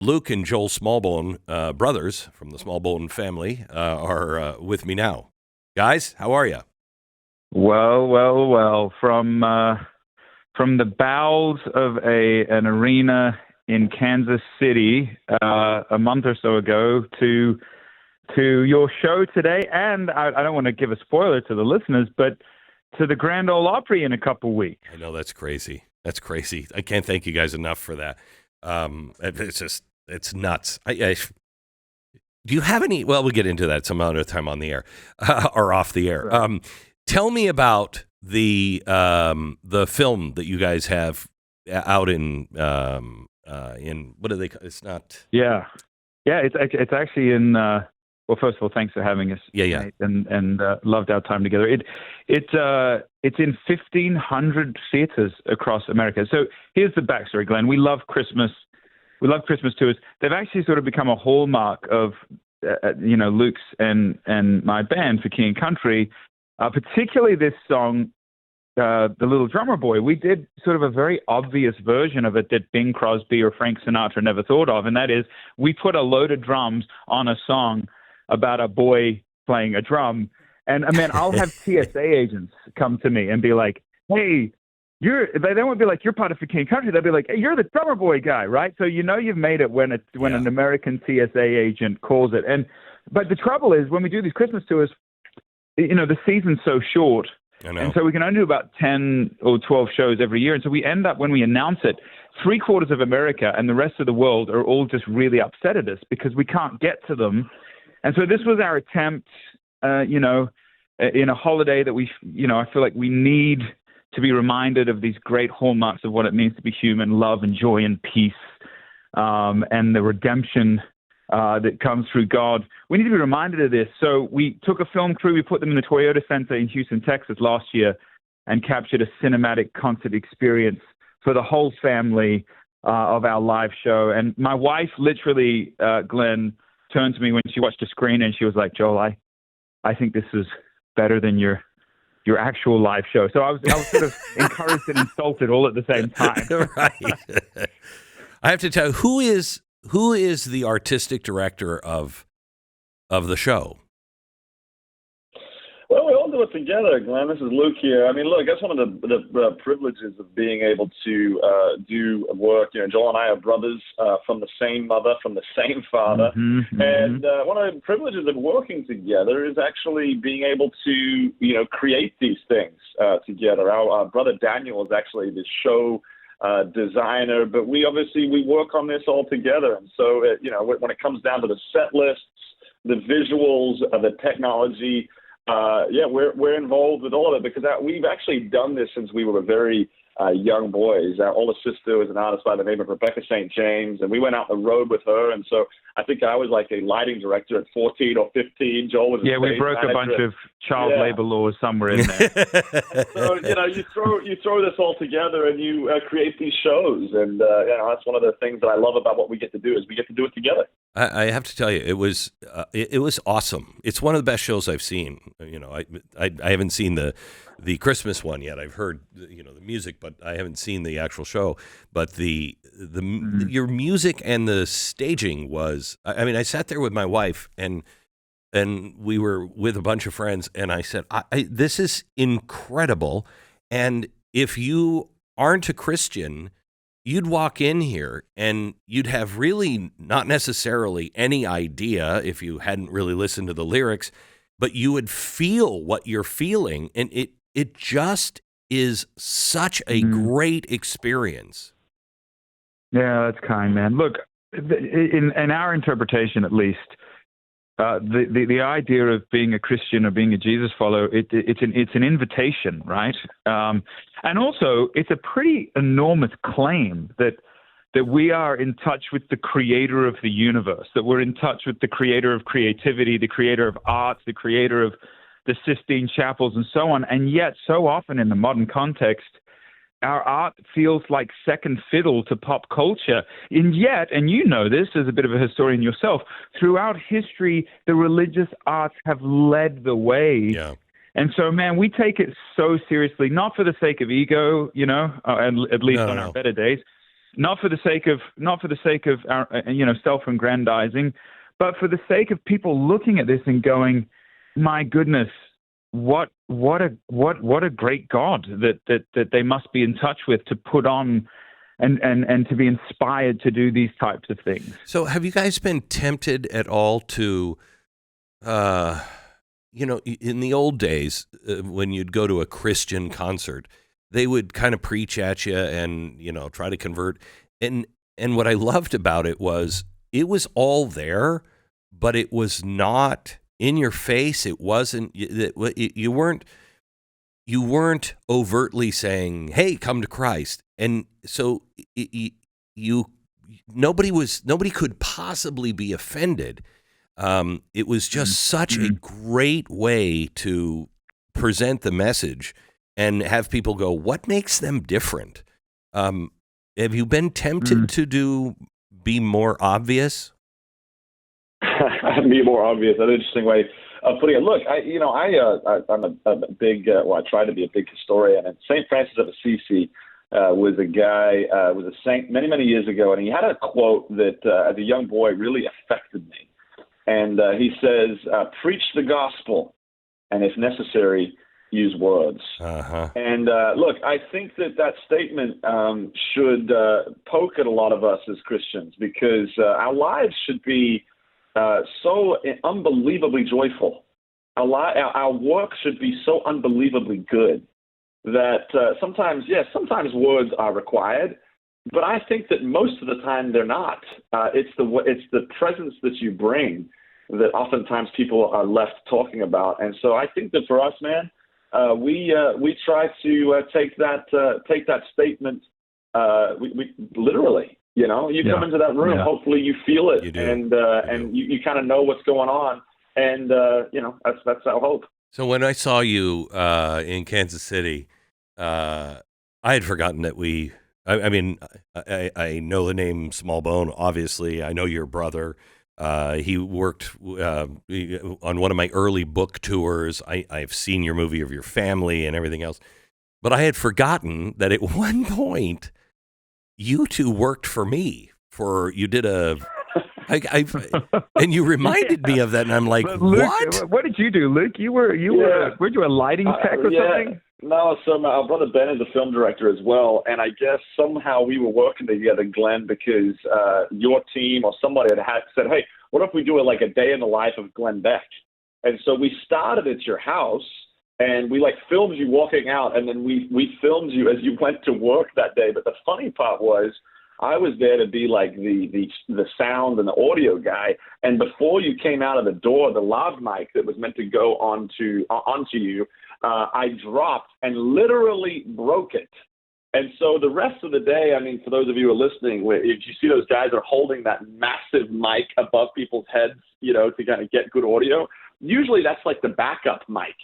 Luke and Joel Smallbone, brothers from the Smallbone family, are with me now. Guys, how are you? Well. From the bowels of an arena in Kansas City a month or so ago to your show today, and I don't want to give a spoiler to the listeners, but to the Grand Ole Opry in a couple weeks. I know that's crazy. That's crazy. I can't thank you guys enough for that. It's nuts. Do you have any? Well, we'll get into that some other time on the air or off the air. Right. Tell me about the film that you guys have out in what do they? It's not. Yeah. It's actually in. Well, first of all, thanks for having us. Yeah. Nate, and loved our time together. It's in 1,500 theaters across America. So here's the backstory, Glenn. We love Christmas. We love Christmas tours. They've actually sort of become a hallmark of Luke's and my band fk&c. Particularly this song, The Little Drummer Boy. We did sort of a very obvious version of it that Bing Crosby or Frank Sinatra never thought of, and that is we put a load of drums on a song about a boy playing a drum. And I mean, I'll have TSA agents come to me and be like, hey, they won't be like, you're part of fk&c. They'll be like, hey, you're the drummer boy guy, right? So you've made it when an American TSA agent calls it. But the trouble is when we do these Christmas tours, the season's so short. I know. And so we can only do about 10 or 12 shows every year. And so we end up, when we announce it, 3/4 of America and the rest of the world are all just really upset at us because we can't get to them. And so this was our attempt, in a holiday that I feel like we need to be reminded of these great hallmarks of what it means to be human, love and joy and peace, and the redemption that comes through God. We need to be reminded of this. So we took a film crew, we put them in the Toyota Center in Houston, Texas last year and captured a cinematic concert experience for the whole family of our live show. And my wife literally, Glenn, turned to me when she watched the screen and she was like, Joel, I think this is better than your actual live show. So I was sort of encouraged and insulted all at the same time. Right. I have to tell you, who is the artistic director of the show? Well, we all do it together, Glenn. This is Luke here. I mean, look, that's one of the privileges of being able to do work. Joel and I are brothers from the same mother, from the same father. Mm-hmm. And one of the privileges of working together is actually being able to, create these things together. Our brother Daniel is actually the show designer, but we work on this all together. And so, when it comes down to the set lists, the visuals, the technology, we're involved with all of it because we've actually done this since we were very young boys. Our older sister was an artist by the name of Rebecca St. James, and we went out the road with her. And so I think I was like a lighting director at 14 or 15. Joel was we broke a bunch of child labor laws somewhere in there. So you throw this all together and you create these shows, and that's one of the things that I love about what we get to do is we get to do it together. I have to tell you, it was awesome. It's one of the best shows I've seen. I haven't seen the Christmas one yet. I've heard the music, but I haven't seen the actual show. But your music and the staging was. I mean, I sat there with my wife and we were with a bunch of friends, and I said, "This is incredible." And if you aren't a Christian, you'd walk in here and you'd have really not necessarily any idea if you hadn't really listened to the lyrics, but you would feel what you're feeling. And it just is such a great experience. Yeah, that's kind, man. Look, in our interpretation, at least, the idea of being a Christian or being a Jesus follower, it's an invitation, right? And also, it's a pretty enormous claim that we are in touch with the creator of the universe, that we're in touch with the creator of creativity, the creator of art, the creator of the Sistine Chapels, and so on. And yet, so often in the modern context, our art feels like second fiddle to pop culture. And yet, and you know this as a bit of a historian yourself, throughout history, the religious arts have led the way. Yeah. And so, man, we take it so seriously, not for the sake of ego, and at least on our better days, not for the sake of our, self-aggrandizing, but for the sake of people looking at this and going, my goodness, what a great God that they must be in touch with to put on and to be inspired to do these types of things. So have you guys been tempted at all to, in the old days, when you'd go to a Christian concert, they would kind of preach at you and, try to convert. And what I loved about it was all there, but it was not in your face. It wasn't, you weren't overtly saying, hey, come to Christ. And so nobody could possibly be offended. It was just such a great way to present the message and have people go, what makes them different? Have you been tempted to be more obvious? Be more obvious. That's an interesting way of putting it. Look, I'm a big, I try to be a big historian, and St. Francis of Assisi was a guy, was a saint many, many years ago, and he had a quote that, as a young boy, really affected me. And he says, preach the gospel, and if necessary, use words. Uh-huh. And look, I think that statement should poke at a lot of us as Christians, because our lives should be so unbelievably joyful. Our work should be so unbelievably good that sometimes words are required, but I think that most of the time they're not. It's the presence that you bring that oftentimes people are left talking about. And so I think that for us, man, we try to take that statement we literally. You come into that room, hopefully you feel it, and you kind of know what's going on, and that's our hope. So when I saw you in Kansas City, I had forgotten that I know the name Smallbone, obviously. I know your brother. He worked on one of my early book tours. I've seen your movie of your family and everything else. But I had forgotten that at one point, you two worked for me. You did and you reminded me of that, and I'm like, Luke, what? What did you do, Luke? Weren't you a lighting tech or something? No, so my brother Ben is a film director as well, and I guess somehow we were working together, Glenn, because your team or somebody had said, hey, what if we do a day in the life of Glenn Beck? And so we started at your house, and we filmed you walking out, and then we filmed you as you went to work that day. But the funny part was, I was there to be the sound and the audio guy, and before you came out of the door, the lav mic that was meant to go onto you, I dropped and literally broke it. And so the rest of the day, for those of you who are listening, if you see those guys are holding that massive mic above people's heads, to kind of get good audio, usually that's the backup mic.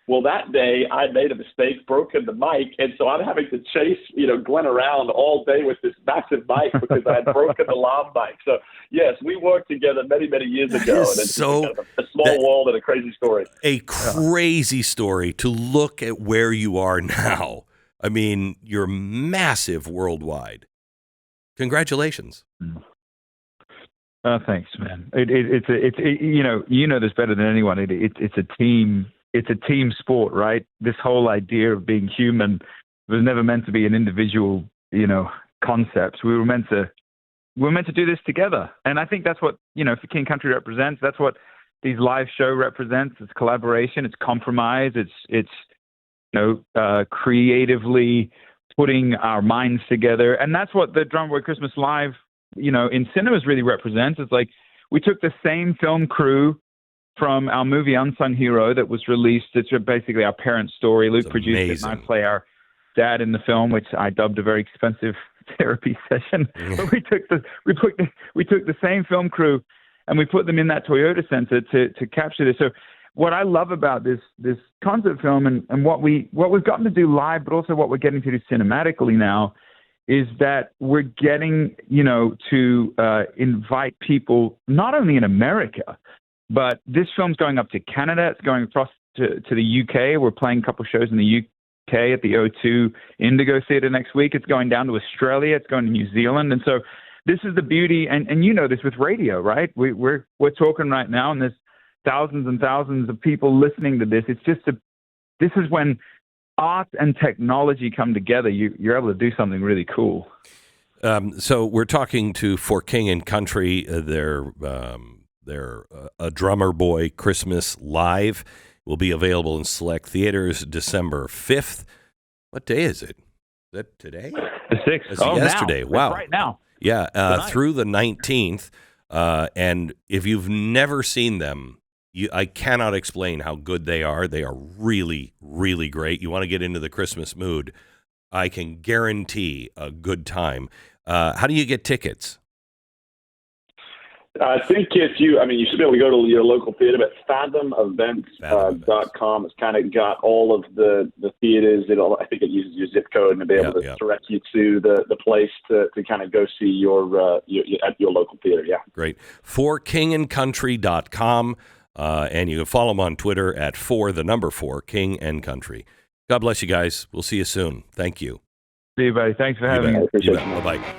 Well, that day I made a mistake, broken the mic, and so I'm having to chase, Glenn around all day with this massive mic because I had broken the lav mic. So yes, we worked together many, many years ago. And it's kind of a small world and a crazy story. A crazy story to look at where you are now. You're massive worldwide. Congratulations. Thanks, man. It's this better than anyone. It's a team. It's a team sport, right? This whole idea of being human was never meant to be an individual, concept. We were meant to do this together. And I think that's what, for King Country represents. That's what these live show represents. It's collaboration. It's compromise. It's creatively putting our minds together. And that's what the Drum Boy Christmas Live, in cinemas really represents. It's we took the same film crew from our movie Unsung Hero that was released. It's basically our parents' story. Luke produced it, and I play our dad in the film, which I dubbed a very expensive therapy session. But we took the same film crew, and we put them in that Toyota Center to capture this. So what I love about this concert film and what we've gotten to do live, but also what we're getting to do cinematically now, is that we're getting to invite people not only in America, but this film's going up to Canada. It's going across to the UK. We're playing a couple shows in the UK at the O2 Indigo Theatre next week. It's going down to Australia. It's going to New Zealand. And so this is the beauty, and you know this with radio, right? We're talking right now, and there's thousands and thousands of people listening to this. It's just this is when art and technology come together. You're able to do something really cool. So we're talking to For King and Country. They're a Drummer Boy Christmas Live will be available in select theaters December 5th. What day is it? Is that today? The 6th. It's yesterday. Now. Wow. It's right now. Yeah, through the 19th. And if you've never seen them, I cannot explain how good they are. They are really, really great. You want to get into the Christmas mood, I can guarantee a good time. How do you get tickets? I think you should be able to go to your local theater, but fathomevents.com has kind of got all of the theaters. I think it uses your zip code and it'll be able to direct you to the place to kind of go see your at your local theater. Yeah. Great. forkingandcountry.com. And you can follow them on Twitter at 4 King and Country. God bless you guys. We'll see you soon. Thank you. See you, buddy. Thanks for having me. I appreciate it. Bye-bye.